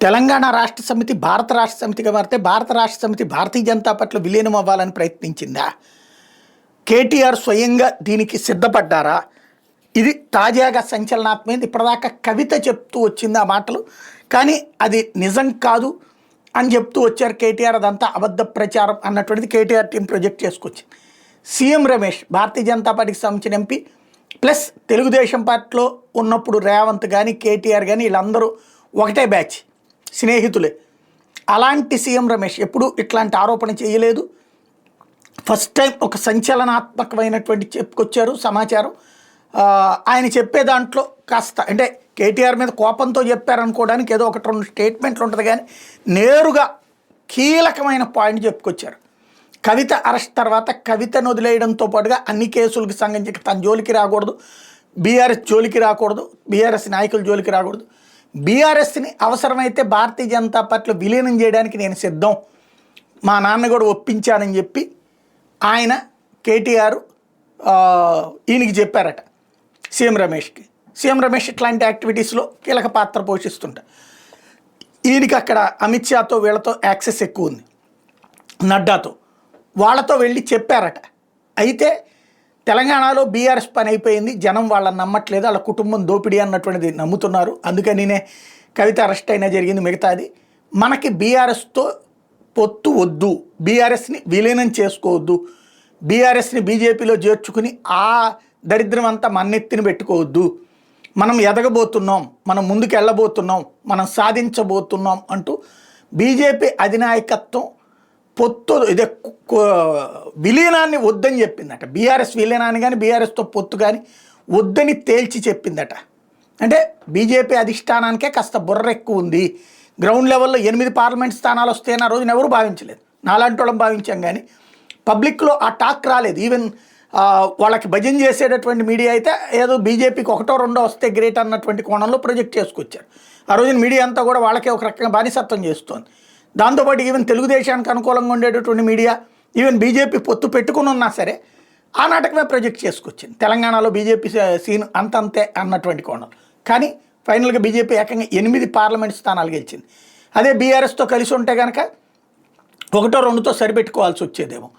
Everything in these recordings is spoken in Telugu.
తెలంగాణ రాష్ట్ర సమితి భారత రాష్ట్ర సమితిగా మారితే భారత రాష్ట్ర సమితి భారతీయ జనతా పార్టీలో విలీనం అవ్వాలని ప్రయత్నించిందా? కేటీఆర్ స్వయంగా దీనికి సిద్ధపడ్డారా? ఇది తాజాగా సంచలనాత్మకమైంది. ఇప్పటిదాకా కవిత చెప్తూ వచ్చింది ఆ మాటలు, కానీ అది నిజం కాదు అని చెప్తూ వచ్చారు కేటీఆర్. అదంతా అబద్ధ ప్రచారం అన్నటువంటిది కేటీఆర్ టీం ప్రొజెక్ట్ చేసుకొచ్చింది. సీఎం రమేష్ భారతీయ జనతా పార్టీకి సంబంధించిన ఎంపీ ప్లస్ తెలుగుదేశం పార్టీలో ఉన్నప్పుడు రేవంత్ కానీ కేటీఆర్ కానీ వీళ్ళందరూ ఒకటే బ్యాచ్, స్నేహితులే. అలాంటి సీఎం రమేష్ ఎప్పుడు ఇట్లాంటి ఆరోపణ చేయలేదు. ఫస్ట్ టైం ఒక సంచలనాత్మకమైనటువంటి చెప్పుకొచ్చారు సమాచారం. ఆయన చెప్పే దాంట్లో కాస్త అంటే కేటీఆర్ మీద కోపంతో చెప్పారనుకోవడానికి ఏదో ఒకటి రెండు స్టేట్మెంట్లు ఉంటుంది, కానీ నేరుగా కీలకమైన పాయింట్ చెప్పుకొచ్చారు. కవిత అరెస్ట్ తర్వాత కవితను వదిలేయడంతో పాటుగా అన్ని కేసులకు సంబంధించి తన జోలికి రాకూడదు, బీఆర్ఎస్ జోలికి రాకూడదు, బీఆర్ఎస్ నాయకుల జోలికి రాకూడదు, బీఆర్ఎస్ని అవసరమైతే భారతీయ జనతా పార్టీలో విలీనం చేయడానికి నేను సిద్ధం, మా నాన్న కూడా ఒప్పించానని చెప్పి ఆయన కేటీఆర్ ఈయనకి చెప్పారట సీఎం రమేష్కి. సీఎం రమేష్ ఇట్లాంటి యాక్టివిటీస్లో కీలక పాత్ర పోషిస్తుంటా. ఈయనకి అక్కడ అమిత్ షాతో వీళ్ళతో యాక్సెస్ ఎక్కువ ఉంది, నడ్డాతో, వాళ్ళతో వెళ్ళి చెప్పారట. అయితే తెలంగాణలో బీఆర్ఎస్ పని అయిపోయింది, జనం వాళ్ళని నమ్మట్లేదు, వాళ్ళ కుటుంబం దోపిడీ అన్నటువంటిది నమ్ముతున్నారు, అందుకనినే కవిత అరెస్ట్ అయినా జరిగింది. మిగతాది మనకి బీఆర్ఎస్తో పొత్తు వద్దు, బీఆర్ఎస్ని విలీనం చేసుకోవద్దు, బీఆర్ఎస్ని బీజేపీలో చేర్చుకుని ఆ దరిద్రం అంతా మన్నెత్తిని పెట్టుకోవద్దు, మనం ఎదగబోతున్నాం, మనం ముందుకు వెళ్ళబోతున్నాం, మనం సాధించబోతున్నాం అంటూ బీజేపీ అధినాయకత్వం పొత్తు ఇదే విలీనాన్ని వద్దని చెప్పిందట. బీఆర్ఎస్ విలీనాన్ని కానీ బీఆర్ఎస్తో పొత్తు కానీ వద్దని తేల్చి చెప్పిందట. అంటే బీజేపీ అధిష్టానానికే కాస్త బుర్ర ఎక్కువ ఉంది. గ్రౌండ్ లెవెల్లో 8 పార్లమెంట్ స్థానాలు వస్తాయని ఆ రోజున ఎవరు భావించలేదు, నాలాంటి వాళ్ళం భావించాం, కానీ పబ్లిక్లో ఆ టాక్ రాలేదు. ఈవెన్ వాళ్ళకి భజన చేసేటటువంటి మీడియా అయితే ఏదో బీజేపీకి 1, 2 వస్తే గ్రేట్ అన్నటువంటి కోణంలో ప్రొజెక్ట్ చేసుకొచ్చారు. ఆ రోజున మీడియా అంతా కూడా వాళ్ళకే ఒక రకంగా బానిసత్వం చేస్తోంది. దాంతోపాటు ఈవెన్ తెలుగుదేశానికి అనుకూలంగా ఉండేటటువంటి మీడియా ఈవెన్ బీజేపీ పొత్తు పెట్టుకుని ఉన్నా సరే ఆ నాటకమే ప్రొజెక్ట్ చేసుకొచ్చింది. తెలంగాణలో బీజేపీ సీన్ అంతంతే అన్నటువంటి కోణం. కానీ ఫైనల్గా బీజేపీ ఏకంగా 8 పార్లమెంట్ స్థానాలు గెలిచింది. అదే బీఆర్ఎస్తో కలిసి ఉంటే కనుక 1, 2తో సరిపెట్టుకోవాల్సి వచ్చేదేమో.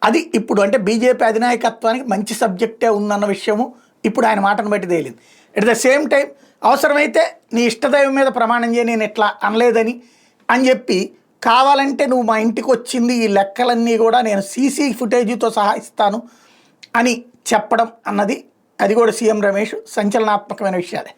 అది ఇప్పుడు అంటే బీజేపీ అధినాయకత్వానికి మంచి సబ్జెక్టే ఉందన్న విషయము ఇప్పుడు ఆయన మాటను బట్టి తేలింది. ఎట్ ద సేమ్ టైం అవసరమైతే నీ ఇష్టదైవం మీద ప్రమాణం చేయి, నేను ఇట్లా అనలేదని అని చెప్పి, కావాలంటే నువ్వు మా ఇంటికి వచ్చింది ఈ లెక్కలన్నీ కూడా నేను సీసీ ఫుటేజీతో సహా ఇస్తాను అని చెప్పడం అన్నది అది కూడా సీఎం రమేష్ సంచలనాత్మకమైన విషయాలే.